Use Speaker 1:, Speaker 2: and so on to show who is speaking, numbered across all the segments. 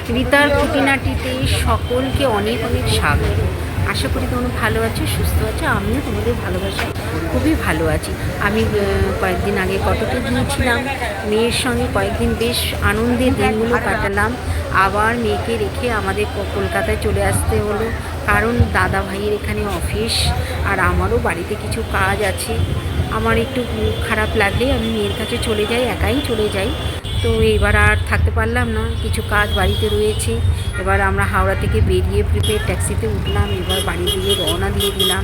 Speaker 1: রিতার খুঁটিনাটিতে সকলকে অনেক অনেক স্বাগত। আশা করি তোমরা ভালো আছো, সুস্থ আছো। আমিও তোমাদের ভালোবাসায় খুবই ভালো আছি। আমি কয়েকদিন আগে কটকে গিয়েছিলাম, মেয়ের সঙ্গে কয়েকদিন বেশ আনন্দের দিনগুলো কাটালাম। আবার মেয়েকে রেখে আমাদের কলকাতায় চলে আসতে হলো, কারণ দাদা ভাইয়ের এখানে অফিস আর আমারও বাড়িতে কিছু কাজ আছে। আমার একটু খারাপ লাগলে আমি মেয়ের কাছে চলে যাই, একাই চলে যাই। তো এবার আর থাকতে পারলাম না, কিছু কাজ বাড়িতে রয়েছে। এবার আমরা হাওড়া থেকে বেরিয়ে প্রিপেড ট্যাক্সিতে উঠলাম, এবার বাড়ির দিকে রওনা দিয়ে দিলাম।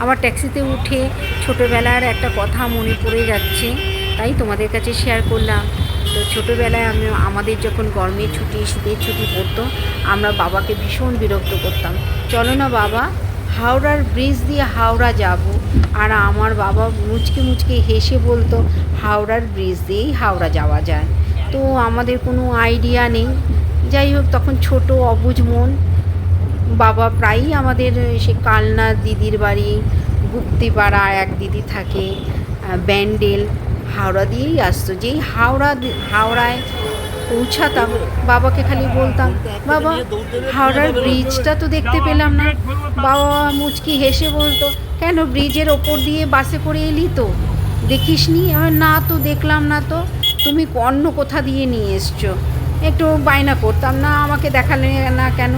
Speaker 1: আবার ট্যাক্সিতে উঠে ছোটোবেলার একটা কথা মনে পড়ে যাচ্ছে, তাই তোমাদের কাছে শেয়ার করলাম। তো ছোটোবেলায় আমাদের যখন গরমের ছুটি, শীতের ছুটি পড়তো, আমরা বাবাকে ভীষণ বিরক্ত করতাম, চলো না বাবা হাওড়ার ব্রিজ দিয়ে হাওড়া যাব। আর আমার বাবা মুচকে মুচকে হেসে বলতো, হাওড়ার ব্রিজ দিয়েই হাওড়া যাওয়া যায়। তো আমাদের কোনো আইডিয়া নেই। যাই হোক, তখন ছোট অবুঝ মন। বাবা প্রায়ই আমাদের সে কালনা দিদির বাড়ি, গুপ্তিপাড়া এক দিদি থাকে, ব্যান্ডেল, হাওড়া দিয়েই আসতো। যেই হাওড়ায় পৌঁছাতাম, বাবাকে খালি বলতাম, বাবা হাওড়ার ব্রিজটা তো দেখতে পেলাম না। বাবা মুচকি হেসে বলতো, কেন ব্রিজের ওপর দিয়ে বাসে করে এলি তো, দেখিসনি? না তো, দেখলাম না তো, তুমি অন্য কোথা দিয়ে নিয়ে এসছো। একটু বায়না করতাম, না আমাকে দেখালে না কেন?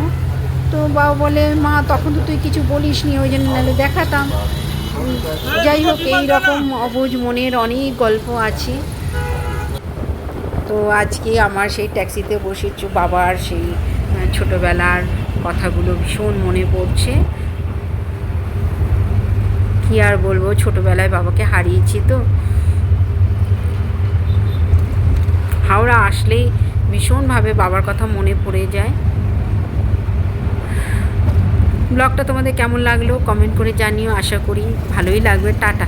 Speaker 1: তো বাবা বলে, মা তখন তো তুই কিছু বলিসনি, ওই জন্য নাহলে দেখাতাম। যাই হোক, এইরকম অবুঝ মনের অনেক গল্প আছে। তো আজকে আমার সেই ট্যাক্সিতে বসেছি, বাবার সেই ছোটোবেলার কথাগুলো ভীষণ মনে পড়ছে। কী আর বলবো, ছোটোবেলায় বাবাকে হারিয়েছি। তো হাওড়া আসলেই ভীষণভাবে বাবার কথা মনে পড়ে যায়। ব্লগটা তোমাদের কেমন লাগলো কমেন্ট করে জানিও, আশা করি ভালোই লাগবে। টাটা।